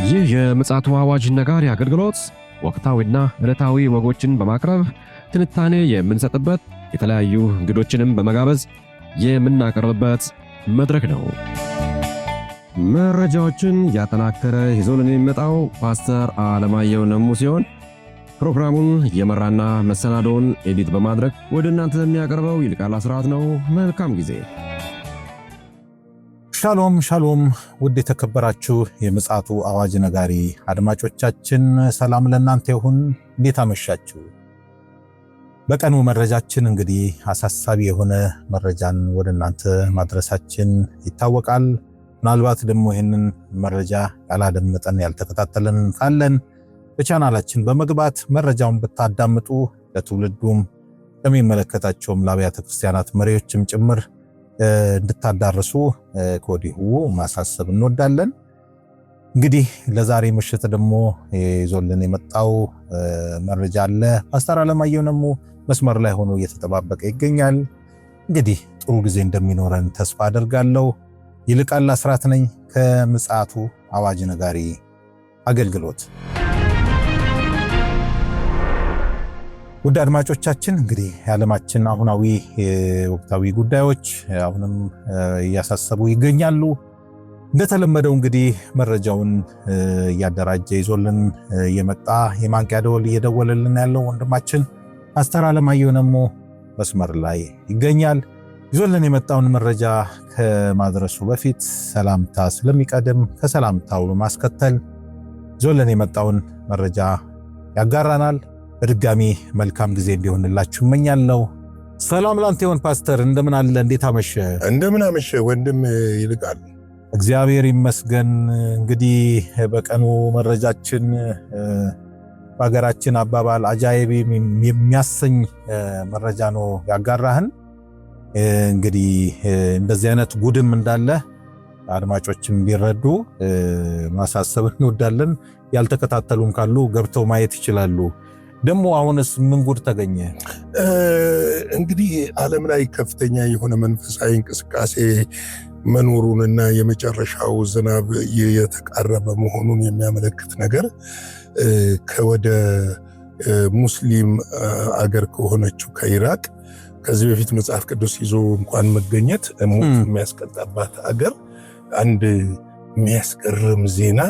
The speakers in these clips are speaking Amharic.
ይህ የምፅዓቱ አዋጅ ነጋሪ አገልግሎት ወቅታዊና ዕለታዊ ወጎችን በማቅረብ ትንታኔ የምንሰጥበት የተለያዩ እንግዶችንም በመጋበዝ የምናቀርብበት መድረክ ነው። መረጃዎችን ያጠናከረ ይዞልን የሚመጣው ፓስተር አለማየሁ ነሙ ሲሆን ፕሮግራሙን የመራና መሰናዶውን ኤዲት በማድረግ ወደ እናንተ የሚያቀርበው ይልቃል አስራት ነው። መልካም ጊዜ። ሻሎም ሻሎም፣ ውድ የተከበራችሁ የምፅዓቱ አዋጅ ነጋሪ አድማጮቻችን ሰላም ለእናንተ ይሁን። እንዴት አመሻችሁ? በቀኑ መረጃችን እንግዲህ አሳሳቢ የሆነ መረጃን ወደ እናንተ ማድረሳችን ይታወቃል። ምናልባት ደግሞ ይህንን መረጃ ያላደመጠን ያልተከታተለን ካለን በቻናላችን በመግባት መረጃውን ብታዳምጡ ለትውልዱም ለሚመለከታቸውም ለአብያተ ክርስቲያናት መሪዎችም ጭምር እንድታዳርሱ ከወዲሁ ማሳሰብ እንወዳለን። እንግዲህ ለዛሬ ምሽት ደግሞ ይዞልን የመጣው መረጃ አለ። ፓስተር አለማየሁ ነሙ መስመር ላይ ሆኖ እየተጠባበቀ ይገኛል። እንግዲህ ጥሩ ጊዜ እንደሚኖረን ተስፋ አደርጋለሁ። ይልቃል አስራት ነኝ ከምፅዓቱ አዋጅ ነጋሪ አገልግሎት። ውድ አድማጮቻችን እንግዲህ የዓለማችን አሁናዊ ወቅታዊ ጉዳዮች አሁንም እያሳሰቡ ይገኛሉ። እንደተለመደው እንግዲህ መረጃውን እያደራጀ ይዞልን የመጣ የማንቂያ ደወል እየደወለልን ያለው ወንድማችን ፓስተር አለማየሁ ነሙ መስመር ላይ ይገኛል። ይዞልን የመጣውን መረጃ ከማድረሱ በፊት ሰላምታ ስለሚቀድም ከሰላምታው ማስከተል ይዞልን የመጣውን መረጃ ያጋራናል። በድጋሚ መልካም ጊዜ እንዲሆንላችሁ እመኛለሁ። ሰላም ላንተ ይሁን ፓስተር፣ እንደምን አለ? እንዴት አመሸ? እንደምን አመሸ ወንድም ይልቃል። እግዚአብሔር ይመስገን። እንግዲህ በቀኑ መረጃችን በሀገራችን አባባል አጃይብ የሚያሰኝ መረጃ ነው ያጋራህን። እንግዲህ እንደዚህ አይነት ጉድም እንዳለ አድማጮችም ቢረዱ ማሳሰብ እንወዳለን። ያልተከታተሉም ካሉ ገብተው ማየት ይችላሉ። ደግሞ አሁንስ ምን ጉድ ተገኘ? እንግዲህ ዓለም ላይ ከፍተኛ የሆነ መንፈሳዊ እንቅስቃሴ መኖሩንና የመጨረሻው ዝናብ የተቃረበ መሆኑን የሚያመለክት ነገር ከወደ ሙስሊም አገር ከሆነችው ከኢራቅ ከዚህ በፊት መጽሐፍ ቅዱስ ይዞ እንኳን መገኘት ሞት የሚያስቀጣባት አገር አንድ የሚያስገርም ዜና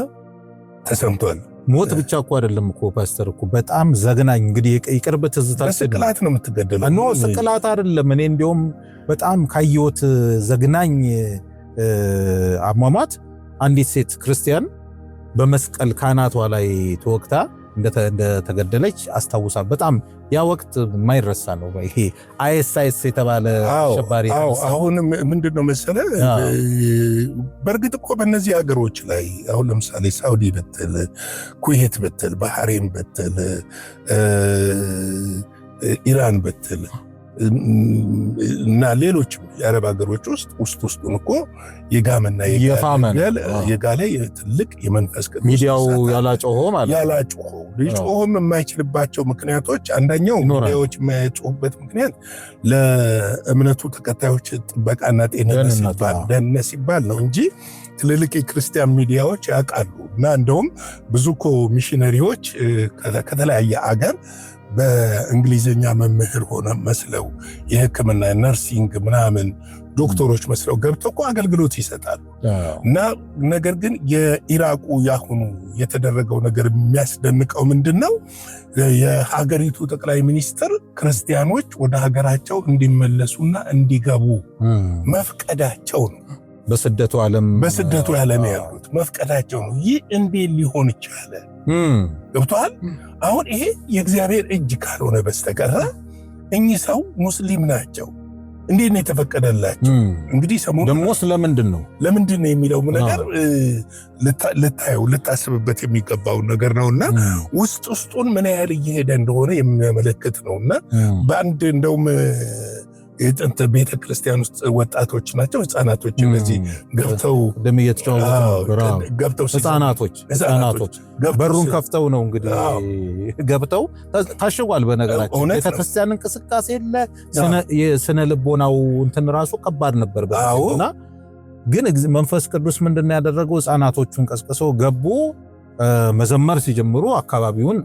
ተሰምቷል። ሞት ብቻ እኮ አይደለም እኮ ፓስተር እኮ በጣም ዘግናኝ። እንግዲህ የቅርብ ትዝታ ስቅላት ነው የምትገደለው። ኖ ስቅላት አይደለም። እኔ እንዲያውም በጣም ካየሁት ዘግናኝ አሟሟት አንዲት ሴት ክርስቲያን በመስቀል ካናቷ ላይ ተወግታ እንደተገደለች አስታውሳ። በጣም ያ ወቅት የማይረሳ ነው። ይሄ አይኤስ የተባለ አሸባሪ አሁን ምንድነው መሰለ፣ በእርግጥ እኮ በእነዚህ ሀገሮች ላይ አሁን ለምሳሌ ሳውዲ ብትል፣ ኩዌት ብትል፣ ባህሬን ብትል፣ ኢራን ብትል እና ሌሎች የአረብ ሀገሮች ውስጡን እኮ የጋመና የጋለ ትልቅ የመንፈስ ቅዱስ ሚዲያው ያላጮኸው ማለት ያላጮኸው ሊጮህም የማይችልባቸው ምክንያቶች፣ አንደኛው ሚዲያዎች የማይጮሁበት ምክንያት ለእምነቱ ተከታዮች ጥበቃና ደህንነት ሲባል ነው እንጂ ትልልቅ የክርስቲያን ሚዲያዎች ያውቃሉ። እና እንደውም ብዙ እኮ ሚሽነሪዎች ከተለያየ አገር በእንግሊዝኛ መምህር ሆነ መስለው የሕክምና ነርሲንግ ምናምን ዶክተሮች መስለው ገብተው እኮ አገልግሎት ይሰጣሉ። እና ነገር ግን የኢራቁ ያሁኑ የተደረገው ነገር የሚያስደንቀው ምንድነው? የሀገሪቱ ጠቅላይ ሚኒስትር ክርስቲያኖች ወደ ሀገራቸው እንዲመለሱና እንዲገቡ መፍቀዳቸው ነው። በስደቱ ዓለም ያሉት መፍቀዳቸው ነው። ይህ እንዴት ሊሆን ይቻለ? ገብቷል? አሁን ይሄ የእግዚአብሔር እጅ ካልሆነ በስተቀር እኚህ ሰው ሙስሊም ናቸው። እንዴት ነው የተፈቀደላቸው? እንግዲህ ሰሞኑን ደግሞ ስለምንድን ነው የሚለው ነገር ልታስብበት የሚገባው ነገር ነውና ውስጡን ምን ያህል እየሄደ እንደሆነ የሚያመለክት ነውና በአንድ እንደውም የጥንት ቤተ ክርስቲያን ውስጥ ወጣቶች ናቸው ህፃናቶች እነዚህ ገብተው ህፃናቶች በሩን ከፍተው ነው እንግዲህ ገብተው ታሽጓል። በነገራችን ቤተ ክርስቲያን እንቅስቃሴ የለ የስነ ልቦናው እንትን ራሱ ከባድ ነበር በእና ግን መንፈስ ቅዱስ ምንድነው ያደረገው? ህፃናቶቹን ቀስቅሶ ገቡ። መዘመር ሲጀምሩ አካባቢውን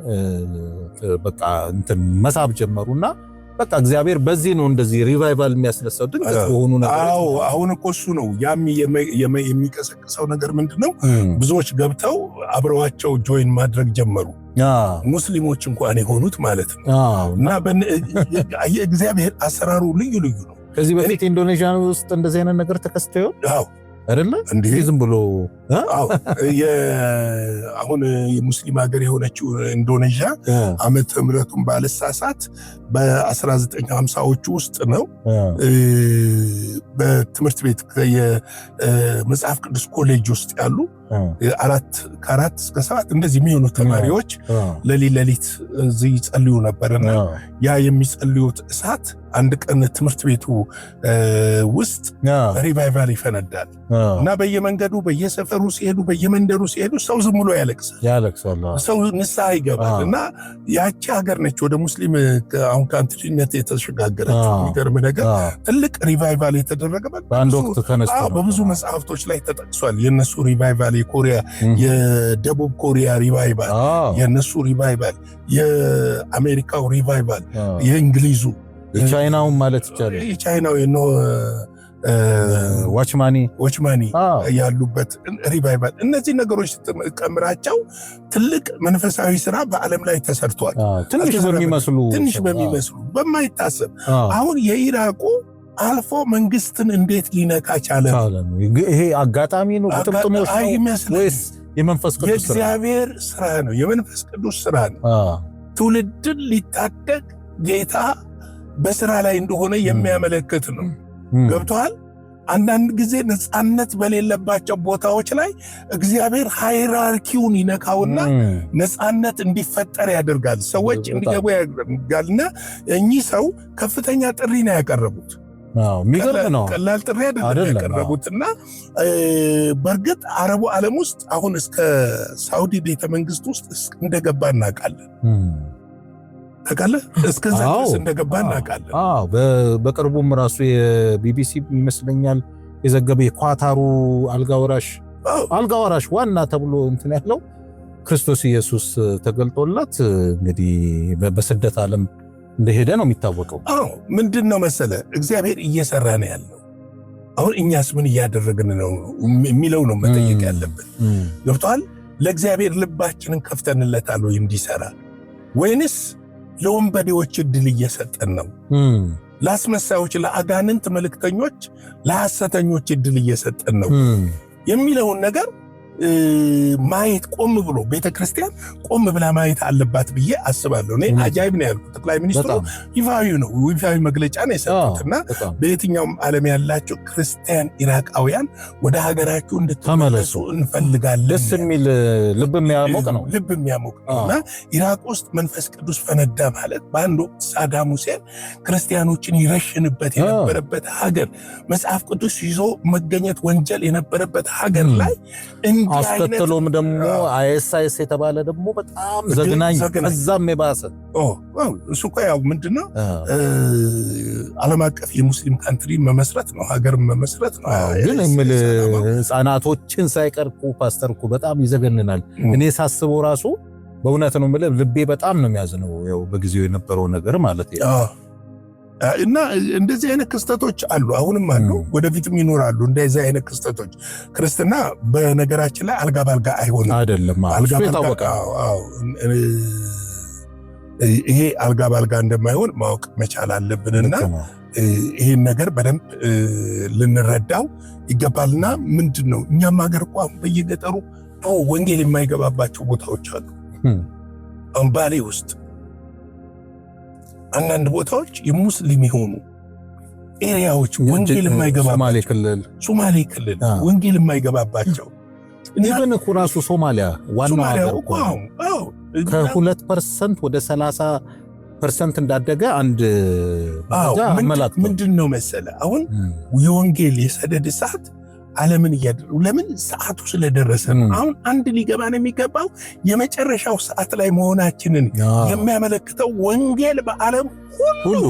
በቃ እንትን መሳብ ጀመሩና በቃ እግዚአብሔር በዚህ ነው እንደዚህ ሪቫይቫል የሚያስነሳው ድንገት በሆኑ ነገር። አሁን እኮ እሱ ነው ያም የሚቀሰቅሰው ነገር ምንድነው? ብዙዎች ገብተው አብረዋቸው ጆይን ማድረግ ጀመሩ። ሙስሊሞች እንኳን የሆኑት ማለት ነው። እና እግዚአብሔር አሰራሩ ልዩ ልዩ ነው። ከዚህ በፊት ኢንዶኔዥያ ውስጥ እንደዚህ አይነት ነገር ተከስቶ ይሆን አይደለ? እንዴ ዝም ብሎ አሁን የሙስሊም ሀገር የሆነችው ኢንዶኔዥያ ዓመተ ምሕረቱን ባለሳሳት በ1950ዎቹ ውስጥ ነው። በትምህርት ቤት የመጽሐፍ ቅዱስ ኮሌጅ ውስጥ ያሉ ከ4 እስከ 7 እንደዚህ የሚሆኑ ተማሪዎች ሌሊት እዚህ ይጸልዩ ነበርና ያ የሚጸልዩት እሳት አንድ ቀን ትምህርት ቤቱ ውስጥ ሪቫይቫል ይፈነዳል እና በየመንገዱ በየሰፈሩ ሲሄዱ በየመንደሩ ሲሄዱ ሰው ዝም ብሎ ያለቅሳል። ሰው ንስሐ ይገባል። እና ያቺ ሀገር ነች ወደ ሙስሊም አሁን ካንትሪነት የተሸጋገረችው። የሚገርም ነገር ትልቅ ሪቫይቫል የተደረገበት በአንድ ወቅት ተነስቶ በብዙ መጽሐፍቶች ላይ ተጠቅሷል። የነሱ ሪቫይቫል፣ የኮሪያ የደቡብ ኮሪያ ሪቫይቫል፣ የነሱ ሪቫይቫል፣ የአሜሪካው ሪቫይቫል፣ የእንግሊዙ፣ የቻይናው ማለት ይቻላል የቻይናው ዋችማኒ ያሉበት ሪቫይቫል። እነዚህ ነገሮች ቀምራቸው ትልቅ መንፈሳዊ ስራ በዓለም ላይ ተሰርቷል። ትንሽ በሚመስሉ በማይታሰብ አሁን የኢራቁ አልፎ መንግስትን እንዴት ሊነካ ቻለ? ይሄ አጋጣሚ ነው? ግጥምጥሞች ነው ወይስ የመንፈስ ቅዱስ የእግዚአብሔር ስራ ነው? የመንፈስ ቅዱስ ስራ ነው። ትውልድን ሊታደግ ጌታ በስራ ላይ እንደሆነ የሚያመለክት ነው። ገብቷል? አንዳንድ ጊዜ ነፃነት በሌለባቸው ቦታዎች ላይ እግዚአብሔር ሃይራርኪውን ይነካውና ነፃነት እንዲፈጠር ያደርጋል። ሰዎች እንዲገቡ ያደርጋልና እኚህ ሰው ከፍተኛ ጥሪ ነው ያቀረቡት። የሚገርም ነው። ቀላል ጥሪ አይደለም ያቀረቡትና በእርግጥ አረቡ ዓለም ውስጥ አሁን እስከ ሳውዲ ቤተመንግስት ውስጥ እንደገባ እናውቃለን። እስከዛ ድረስ እንደገባ እናውቃለን። በቅርቡም ራሱ የቢቢሲ ይመስለኛል የዘገበ የኳታሩ አልጋወራሽ ዋና ተብሎ እንትን ያለው ክርስቶስ ኢየሱስ ተገልጦላት እንግዲህ በስደት ዓለም እንደሄደ ነው የሚታወቀው። ምንድን ነው መሰለ እግዚአብሔር እየሰራ ነው ያለው። አሁን እኛስ ምን እያደረግን ነው የሚለው ነው መጠየቅ ያለብን። ገብቷል? ለእግዚአብሔር ልባችንን ከፍተንለታል ወይ እንዲሰራ፣ ወይንስ ለወንበዴዎች እድል እየሰጠን ነው? ለአስመሳዮች፣ ለአጋንንት መልእክተኞች፣ ለሐሰተኞች እድል እየሰጠን ነው የሚለውን ነገር ማየት ቆም ብሎ ቤተክርስቲያን ቆም ብላ ማየት አለባት ብዬ አስባለሁ። እኔ አጃይብ ነው ያልኩት። ጠቅላይ ሚኒስትሩ ይፋዊ መግለጫ ነው የሰጡትና በየትኛውም ዓለም ያላቸው ክርስቲያን ኢራቃውያን ወደ ሀገራችሁ እንድትመለሱ እንፈልጋለን። ደስ የሚል ልብ የሚያሞቅ ነውና ኢራቅ ውስጥ መንፈስ ቅዱስ ፈነዳ ማለት በአንድ ወቅት ሳዳም ሁሴን ክርስቲያኖችን ይረሽንበት የነበረበት ሀገር፣ መጽሐፍ ቅዱስ ይዞ መገኘት ወንጀል የነበረበት ሀገር ላይ አስከተሎም ደግሞ አይኤስአይኤስ የተባለ ደግሞ በጣም ዘግናኝ እዛም የባሰ እሱ እኮ ያው ምንድነው ዓለም አቀፍ የሙስሊም ካንትሪ መመስረት ነው፣ ሀገር መመስረት ነው። ግን ህፃናቶችን ሳይቀርቁ ፓስተርኩ በጣም ይዘገንናል። እኔ ሳስበው ራሱ በእውነት ነው የምልህ ልቤ በጣም ነው የሚያዝነው። ያው በጊዜው የነበረው ነገር ማለት ነው። እና እንደዚህ አይነት ክስተቶች አሉ፣ አሁንም አሉ፣ ወደፊትም ይኖራሉ እንደዚህ አይነት ክስተቶች። ክርስትና በነገራችን ላይ አልጋ ባልጋ አይሆንም አይደለም። ይሄ አልጋ ባልጋ እንደማይሆን ማወቅ መቻል አለብንና ይሄን ነገር በደንብ ልንረዳው ይገባልና ምንድነው እኛም ሀገር እኮ በየገጠሩ ወንጌል የማይገባባቸው ቦታዎች አሉ። ባሌ ውስጥ አንዳንድ ቦታዎች የሙስሊም የሆኑ ኤሪያዎች ወንጌል የማይገባባቸው፣ ሶማሌ ክልል ወንጌል የማይገባባቸው ኢቨን እኮ ራሱ ሶማሊያ ዋናው ሀገር እኮ ከ2% ወደ 30% እንዳደገ አንድ መላክ ምንድን ነው መሰለ አሁን የወንጌል የሰደድ እሳት ዓለምን እያደረገ ለምን ሰዓቱ ስለደረሰ ነው። አሁን አንድ ሊገባን የሚገባው የመጨረሻው ሰዓት ላይ መሆናችንን የሚያመለክተው ወንጌል በዓለም ሁሉ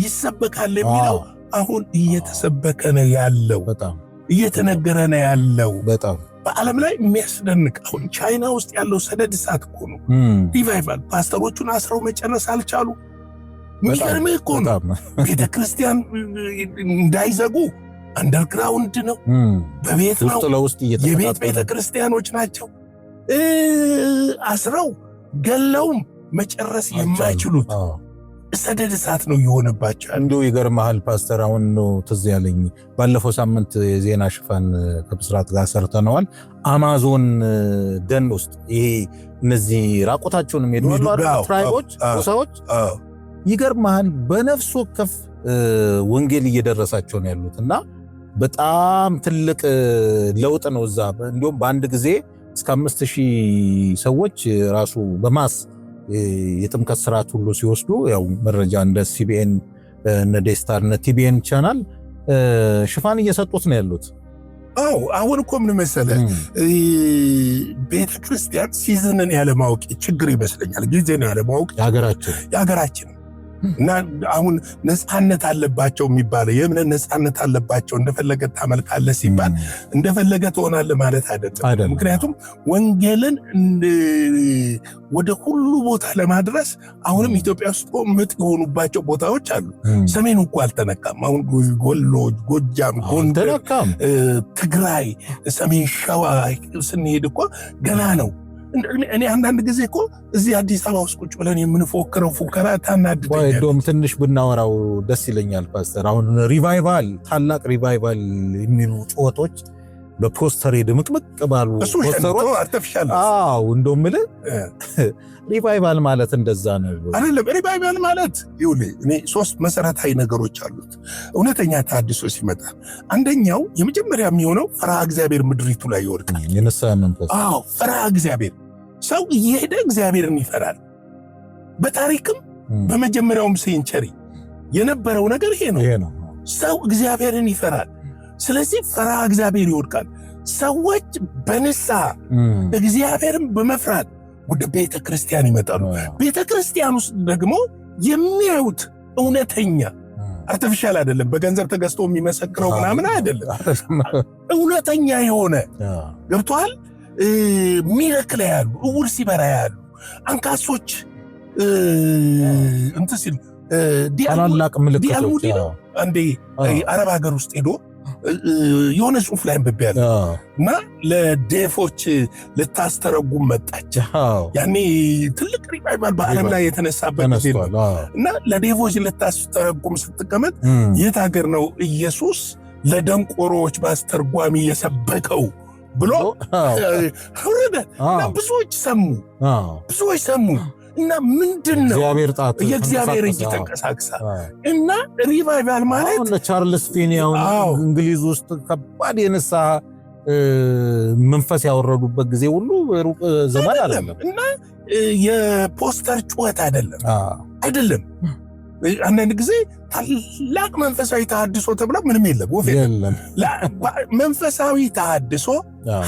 ይሰበካል የሚለው አሁን እየተሰበከ ነው ያለው፣ እየተነገረ ነው ያለው። በዓለም ላይ የሚያስደንቅ አሁን ቻይና ውስጥ ያለው ሰደድ እሳት እኮ ነው ሪቫይቫል። ፓስተሮቹን አስረው መጨረስ አልቻሉ። የሚገርምህ እኮ ነው ቤተክርስቲያን እንዳይዘጉ አንደርግራውንድ ነው፣ በቤት ነው፣ የቤት ቤተክርስቲያኖች ናቸው። አስረው ገለውም መጨረስ የማይችሉት ሰደድ እሳት ነው የሆነባቸው። እንደው ይገርምሃል ፓስተር፣ አሁን ነው ትዝ ያለኝ ባለፈው ሳምንት የዜና ሽፋን ከብስራት ጋር ሰርተነዋል። አማዞን ደን ውስጥ ይሄ እነዚህ ራቆታቸውን የሚሄዱ ትራይቦች ሰዎች ይገርምሃል በነፍስ ወከፍ ወንጌል እየደረሳቸው ነው ያሉት እና በጣም ትልቅ ለውጥ ነው እዛ። እንዲሁም በአንድ ጊዜ እስከ 5000 ሰዎች ራሱ በማስ የጥምቀት ስርዓት ሁሉ ሲወስዱ ያው መረጃ እንደ ሲቢኤን እነ ዴስታር እነ ቲቢኤን ቻናል ሽፋን እየሰጡት ነው ያሉት። አዎ አሁን እኮ ምን መሰለህ ቤተክርስቲያን ሲዝንን ያለማወቅ ችግር ይመስለኛል። ጊዜን ያለማወቅ የሀገራችን እና አሁን ነፃነት አለባቸው የሚባለው የእምነት ነፃነት አለባቸው እንደፈለገ ታመልካለህ ሲባል እንደፈለገ ትሆናለህ ማለት አይደለም። ምክንያቱም ወንጌልን ወደ ሁሉ ቦታ ለማድረስ አሁንም ኢትዮጵያ ውስጥ ምጥ የሆኑባቸው ቦታዎች አሉ። ሰሜኑ እኮ አልተነካም። አሁን ወሎ፣ ጎጃም፣ ጎንደር፣ ትግራይ፣ ሰሜን ሸዋ ስንሄድ እኮ ገና ነው። እኔ አንዳንድ ጊዜ እኮ እዚህ አዲስ አበባ ውስጥ ቁጭ ብለን የምንፎክረው ፉከራ ታናድደኛል። እንደውም ትንሽ ብናወራው ደስ ይለኛል ፓስተር። አሁን ሪቫይቫል ታላቅ ሪቫይቫል የሚሉ ጩኸቶች በፖስተር ድምቅምቅ ባሉ ፖስተሮች አርቲፊሻል እንደውም ሪቫይቫል ማለት እንደዛ ነው አይደለም። ሪቫይቫል ማለት ይኸውልህ እኔ 3 መሰረታዊ ነገሮች አሉት እውነተኛ ተሐድሶ ሲመጣ። አንደኛው የመጀመሪያ የሚሆነው ፈርሃ እግዚአብሔር ምድሪቱ ላይ ይወድቃል። የነሳ መንፈስ ፈርሃ እግዚአብሔር ሰው እየሄደ እግዚአብሔርን ይፈራል። በታሪክም በመጀመሪያውም ሴንቸሪ የነበረው ነገር ይሄ ነው። ሰው እግዚአብሔርን ይፈራል። ስለዚህ ፈርሃ እግዚአብሔር ይወድቃል። ሰዎች በንስሐ እግዚአብሔርን በመፍራት ወደ ቤተ ክርስቲያን ይመጣሉ። ቤተ ክርስቲያን ውስጥ ደግሞ የሚያዩት እውነተኛ አርቲፊሻል አይደለም፣ በገንዘብ ተገዝቶ የሚመሰክረው ምናምን አይደለም። እውነተኛ የሆነ ገብቶሃል። ሚራክል ያሉ እውር ሲበራ ያሉ አንካሶች እንትን ሲል ታላላቅ ምልክቶች ነው። አንዴ አረብ ሀገር ውስጥ ሄዶ የሆነ ጽሑፍ ላይ አንብቤያለሁ እና ለዴፎች ልታስተረጉም መጣች። ያኔ ትልቅ ሪቫይቫል በዓለም ላይ የተነሳበት ጊዜ ነው እና ለዴፎች ልታስተረጉም ስትቀመጥ የት ሀገር ነው ኢየሱስ ለደንቆሮዎች ባስተርጓሚ የሰበከው ብሎ አውረደ እና ብዙዎች ሰሙ እና ምንድነው የእግዚአብሔር እጅ ተንቀሳቅሳ እና ሪቫይቫል ማለት አሁን ቻርልስ ፊኒያው እንግሊዝ ውስጥ ከባድ የንስሐ መንፈስ ያወረዱበት ጊዜ ሁሉ ሩቅ ዘመን አይደለም እና የፖስተር ጩኸት አይደለም። አንዳንድ ጊዜ ታላቅ መንፈሳዊ ተሐድሶ ተብሎ ምንም የለም ወፍ የለም። መንፈሳዊ ተሐድሶ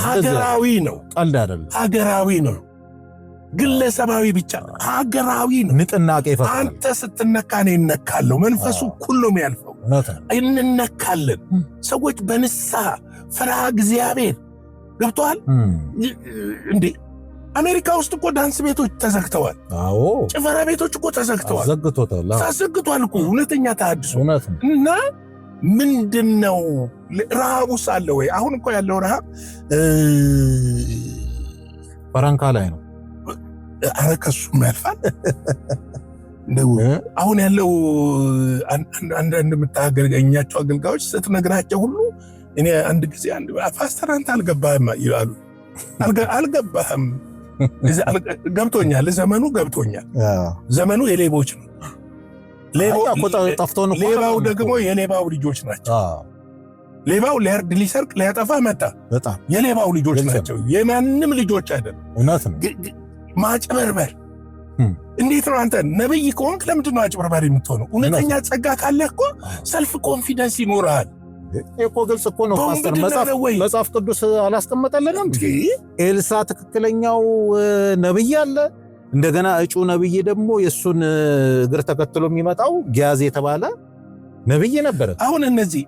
ሀገራዊ ነው፣ ቀልድ አይደለም። ሀገራዊ ነው፣ ግለሰባዊ ብቻ ሀገራዊ ነው። ንቅናቄ ይፈጥራል። አንተ ስትነካ እኔ እነካለሁ። መንፈሱ እኩል ነው የሚያልፈው። እንነካለን። ሰዎች በንስሐ ፈርሃ እግዚአብሔር ገብቶሃል እንዴ? አሜሪካ ውስጥ እኮ ዳንስ ቤቶች ተዘግተዋል። ጭፈራ ቤቶች እኮ ተዘግተዋል እኮ። እውነተኛ ተሐድሶ እና ምንድነው ረሃቡስ አለ ወይ? አሁን እኮ ያለው ረሃብ ፈረንካ ላይ ነው። አረ ከሱም ያልፋል። አሁን ያለው አንዳንድ የምታገለኛቸው አገልጋዮች ስትነግራቸው ሁሉ እኔ አንድ ጊዜ ፓስተር አንተ አልገባህም ይላሉ። አልገባህም። ገብቶኛል። ዘመኑ ገብቶኛል። ዘመኑ የሌቦች ነው። ሌባው ደግሞ የሌባው ልጆች ናቸው። ሌባው ሊያርድ ሊሰርቅ ሊያጠፋ መጣ። የሌባው ልጆች ናቸው፣ የማንም ልጆች አይደለም። ማጭበርበር እንዴት ነው? አንተ ነብይ ከሆንክ ለምንድን ነው አጭበርባሪ የምትሆነው? እውነተኛ ጸጋ ካለህ እኮ ሰልፍ ኮንፊደንስ ይኖርሃል። እኮ ግልጽ እኮ ነው ፓስተር። መጽሐፍ ቅዱስ አላስቀመጠልንም? ኤልሳ ትክክለኛው ነብይ አለ። እንደገና እጩ ነብይ ደግሞ የሱን እግር ተከትሎ የሚመጣው ጊያዝ የተባለ ነብይ ነበር። አሁን እነዚህ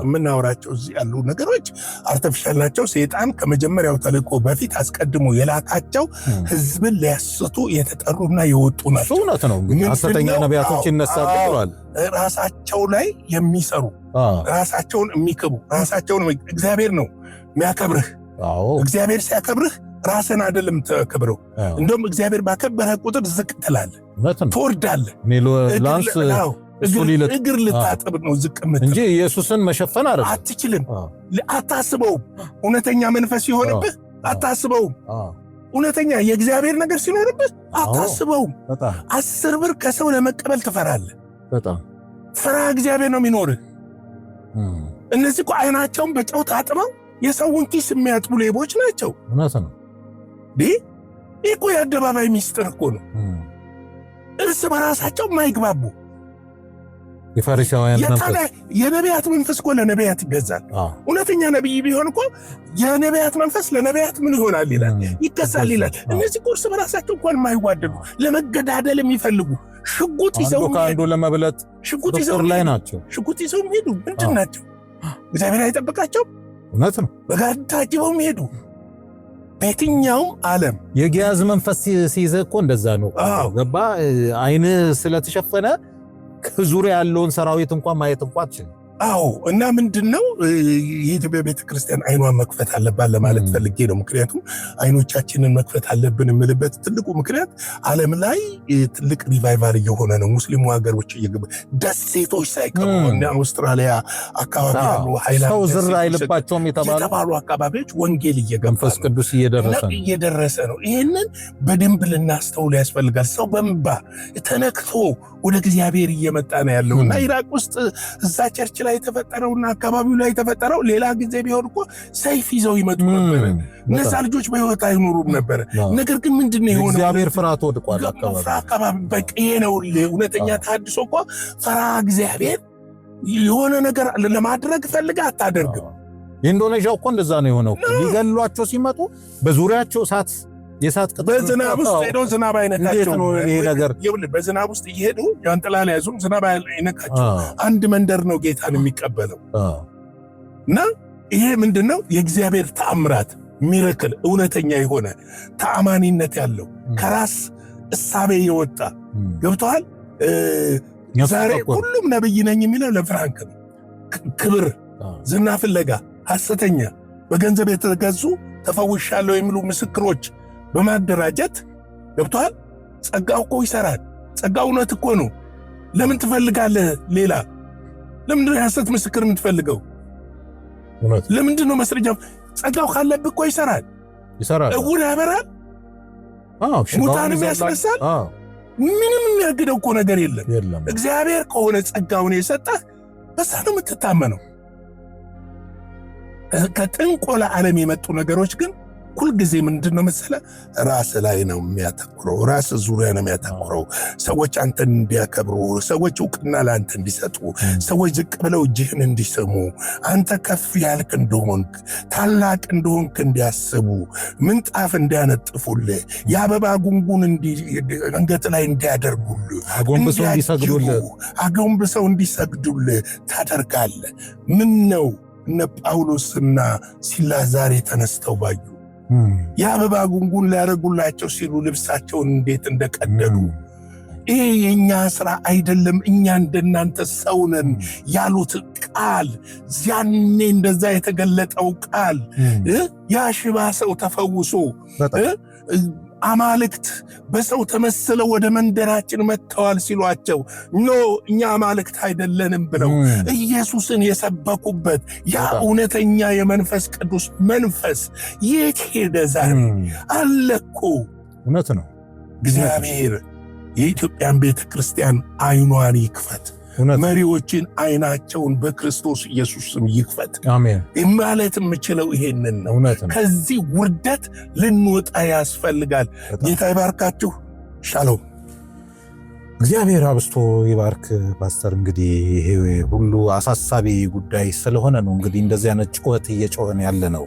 የምናወራቸው እዚህ ያሉ ነገሮች አርቲፊሻል ናቸው። ሰይጣን ከመጀመሪያው ተልእኮ በፊት አስቀድሞ የላካቸው ህዝብን ሊያስቱ የተጠሩና የወጡ ናቸው። እውነት ነው። እንግዲህ ሐሰተኛ ነቢያቶች ይነሳሉ ብለዋል። ራሳቸው ላይ የሚሰሩ ራሳቸውን የሚክቡ ራሳቸውን እግዚአብሔር ነው የሚያከብርህ። እግዚአብሔር ሲያከብርህ ራስን አይደለም ተከብረው። እንደውም እግዚአብሔር ባከበረህ ቁጥር ዝቅ ትላለህ፣ ትወርዳለህ። እግር ልታጥብ ነው ዝቅ ምትል እንጂ ኢየሱስን መሸፈን አትችልም። አታስበውም። እውነተኛ መንፈስ ሲሆንብህ አታስበውም። እውነተኛ የእግዚአብሔር ነገር ሲኖርብህ አታስበውም። 10 ብር ከሰው ለመቀበል ትፈራለህ። ፈራ እግዚአብሔር ነው የሚኖርህ። እነዚህ እኮ አይናቸውን በጨው ታጥበው የሰውን ኪስ የሚያጥቡ ሌቦች ናቸው። እውነት ነው። ይህ እኮ የአደባባይ ሚስጥር እኮ ነው። እርስ በራሳቸው የማይግባቡ የፈሪሳውያን መንፈስ የነቢያት መንፈስ እኮ ለነቢያት ይገዛል። እውነተኛ ነቢይ ቢሆን እኮ የነቢያት መንፈስ ለነቢያት ምን ይሆናል ይላል፣ ይገዛል ይላል። እነዚህ እርስ በራሳቸው እንኳን የማይዋደዱ ለመገዳደል የሚፈልጉ ሽጉጥ ይዘው ከአንዱ ለመብለጥ ሽጉጥ ይዘው ላይ ናቸው። ሽጉጥ ይዘው የሚሄዱ ምንድን ናቸው? እግዚአብሔር አይጠብቃቸው። እውነት ነው። በጋድ ታጅበው የሚሄዱ በየትኛውም ዓለም የጊያዝ መንፈስ ሲይዘህ እኮ እንደዛ ነው። ገባ አይን ስለተሸፈነ ከዙሪያ ያለውን ሰራዊት እንኳን ማየት እንኳን አትችልም። እና ምንድነው የኢትዮጵያ ቤተክርስቲያን አይኗን መክፈት አለባት ለማለት ፈልጌ ነው። ምክንያቱም አይኖቻችንን መክፈት አለብን የምልበት ትልቁ ምክንያት ዓለም ላይ ትልቅ ሪቫይቫል እየሆነ ነው። ሙስሊሙ ሀገሮች ደሴቶች ሳይቀሩ እና አውስትራሊያ አካባቢ ያሉ ሰው ዝር አይልባቸውም የተባሉ አካባቢዎች ወንጌል መንፈስ ቅዱስ እየደረሰ ነው። ይህንን በደንብ ልናስተውል ያስፈልጋል። ሰው በእንባ ተነክቶ ወደ እግዚአብሔር እየመጣ ነው ያለው እና ኢራቅ ውስጥ እዛ ቸርች ላይ የተፈጠረውና አካባቢው ላይ የተፈጠረው ሌላ ጊዜ ቢሆን እኮ ሰይፍ ይዘው ይመጡ ነበር። እነዛ ልጆች በህይወት አይኖሩም ነበር። ነገር ግን ምንድነው የሆነው? እግዚአብሔር ፍርሃት ወድቋል አካባቢ በቀየ ነው። እውነተኛ ተሐድሶ እኮ ፈራ እግዚአብሔር የሆነ ነገር ለማድረግ ፈልጋ አታደርግም። ኢንዶኔዥያ እኮ እንደዛ ነው የሆነው። ሊገሏቸው ሲመጡ በዙሪያቸው የሳት ቅጠል በዝናብ ውስጥ ሄደው ዝናብ አይነካቸው ነው ይሄ ነገር። በዝናብ ውስጥ እየሄዱ ጃንጥላ ላይ ያዙም ዝናብ አይነካቸው። አንድ መንደር ነው ጌታን የሚቀበለው እና ይሄ ምንድነው? የእግዚአብሔር ተአምራት ሚራክል፣ እውነተኛ የሆነ ተአማኒነት ያለው ከራስ እሳቤ የወጣ ገብቷል። ዛሬ ሁሉም ነብይ ነኝ የሚለው ለፍራንክ ነው። ክብር፣ ዝና ፍለጋ፣ ሐሰተኛ በገንዘብ የተገዙ ተፈውሻለሁ የሚሉ ምስክሮች በማደራጀት ገብቷል። ጸጋው እኮ ይሰራል። ጸጋው እውነት እኮ ነው። ለምን ትፈልጋለህ ሌላ? ለምንድነው የሐሰት ምስክር የምትፈልገው? ለምንድነው መስረጃ? ጸጋው ካለብህ እኮ ይሰራል። እውር ያበራል፣ ሙታንም ያስነሳል። ምንም የሚያግደው እኮ ነገር የለም። እግዚአብሔር ከሆነ ጸጋውን የሰጠህ በዛ ነው የምትታመነው። ከጥንቆላ ዓለም የመጡ ነገሮች ግን ሁልጊዜ ምንድነው መሰለ ራስ ላይ ነው የሚያተኩረው። ራስ ዙሪያ ነው የሚያተኩረው። ሰዎች አንተን እንዲያከብሩ፣ ሰዎች እውቅና ለአንተ እንዲሰጡ፣ ሰዎች ዝቅ ብለው እጅህን እንዲስሙ፣ አንተ ከፍ ያልክ እንደሆንክ ታላቅ እንደሆንክ እንዲያስቡ፣ ምንጣፍ እንዲያነጥፉልህ፣ የአበባ ጉንጉን አንገት ላይ እንዲያደርጉልህ፣ አጎንብሰው እንዲሰግዱልህ ታደርጋለህ። ምን ነው እነ ጳውሎስና ሲላስ ዛሬ ተነስተው ባዩ የአበባ ጉንጉን ሊያደርጉላቸው ሲሉ ልብሳቸውን እንዴት እንደቀደዱ። ይሄ የኛ ስራ አይደለም፣ እኛ እንደናንተ ሰው ነን ያሉት ቃል፣ ያኔ እንደዛ የተገለጠው ቃል፣ ያ ሽባ ሰው ተፈውሶ አማልክት በሰው ተመስለው ወደ መንደራችን መጥተዋል ሲሏቸው ኖ እኛ አማልክት አይደለንም ብለው ኢየሱስን የሰበኩበት ያ እውነተኛ የመንፈስ ቅዱስ መንፈስ የት ሄደ? ዛሬ አለኮ። እውነት ነው። እግዚአብሔር የኢትዮጵያን ቤተክርስቲያን አይኗን ይክፈት። መሪዎችን አይናቸውን በክርስቶስ ኢየሱስም ይክፈት። አሜን። ማለት የምችለው ይሄንን ነው። ከዚህ ውርደት ልንወጣ ያስፈልጋል። ጌታ ይባርካችሁ። ሻሎም። እግዚአብሔር አብስቶ ይባርክ። ፓስተር እንግዲህ ይሄ ሁሉ አሳሳቢ ጉዳይ ስለሆነ ነው እንግዲህ እንደዚህ አይነት ጩኸት እየጮኸን ያለ ነው።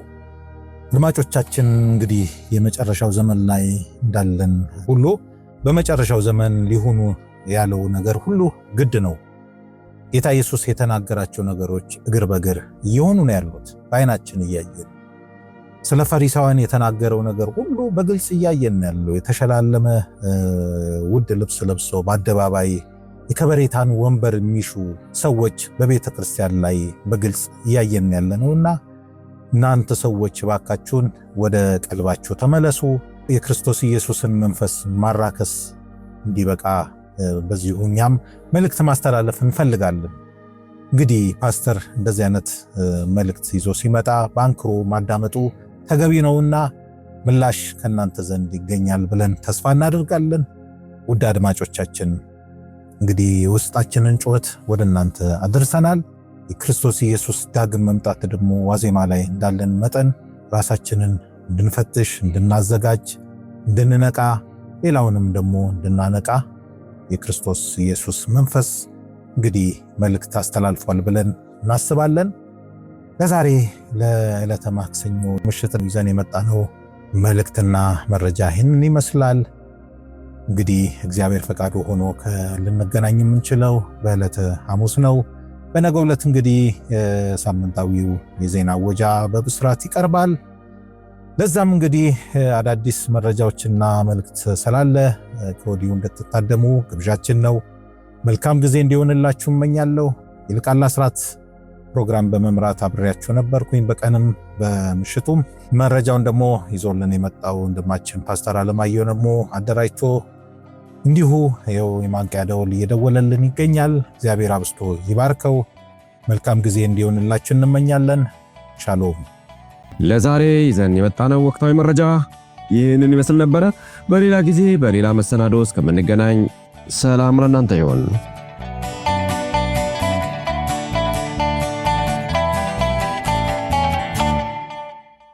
አድማጮቻችን እንግዲህ የመጨረሻው ዘመን ላይ እንዳለን ሁሉ በመጨረሻው ዘመን ሊሆኑ ያለው ነገር ሁሉ ግድ ነው። ጌታ ኢየሱስ የተናገራቸው ነገሮች እግር በእግር እየሆኑ ነው ያሉት፣ በዓይናችን እያየን። ስለ ፈሪሳውያን የተናገረው ነገር ሁሉ በግልጽ እያየን ያለው የተሸላለመ ውድ ልብስ ለብሰው በአደባባይ የከበሬታን ወንበር የሚሹ ሰዎች በቤተ ክርስቲያን ላይ በግልጽ እያየን ያለ ነውና እናንተ ሰዎች ባካችሁን ወደ ቀልባችሁ ተመለሱ። የክርስቶስ ኢየሱስን መንፈስ ማራከስ እንዲበቃ በዚሁ እኛም መልእክት ማስተላለፍ እንፈልጋለን። እንግዲህ ፓስተር እንደዚህ አይነት መልእክት ይዞ ሲመጣ ባንክሮ ማዳመጡ ተገቢ ነውና ምላሽ ከናንተ ዘንድ ይገኛል ብለን ተስፋ እናደርጋለን። ውድ አድማጮቻችን እንግዲህ ውስጣችንን ጩኸት ወደ እናንተ አድርሰናል። የክርስቶስ ኢየሱስ ዳግም መምጣት ደግሞ ዋዜማ ላይ እንዳለን መጠን ራሳችንን እንድንፈትሽ፣ እንድናዘጋጅ፣ እንድንነቃ፣ ሌላውንም ደግሞ እንድናነቃ የክርስቶስ ኢየሱስ መንፈስ እንግዲህ መልእክት አስተላልፏል ብለን እናስባለን። ለዛሬ ለዕለተ ማክሰኞ ምሽት ይዘን የመጣነው መልእክትና መረጃ ይህንን ይመስላል። እንግዲህ እግዚአብሔር ፈቃዱ ሆኖ ልንገናኝ የምንችለው በዕለተ ሐሙስ ነው። በነገው ዕለት እንግዲህ ሳምንታዊው የዜና ወጃ በብስራት ይቀርባል። ለዛም እንግዲህ አዳዲስ መረጃዎችና መልእክት ስላለ ከወዲሁ እንድትታደሙ ግብዣችን ነው። መልካም ጊዜ እንዲሆንላችሁ እመኛለሁ። ይልቃል አስራት ፕሮግራም በመምራት አብሬያችሁ ነበርኩኝ። በቀንም በምሽቱም መረጃውን ደግሞ ይዞልን የመጣው ወንድማችን ፓስተር አለማየሁ ደግሞ አደራጅቶ እንዲሁ ይኸው የማንቂያ ደወል እየደወለልን ይገኛል። እግዚአብሔር አብስቶ ይባርከው። መልካም ጊዜ እንዲሆንላችሁ እንመኛለን። ሻሎም። ለዛሬ ይዘን የመጣነው ወቅታዊ መረጃ ይህንን ይመስል ነበረ። በሌላ ጊዜ በሌላ መሰናዶ እስከምንገናኝ ሰላም ለእናንተ ይሁን።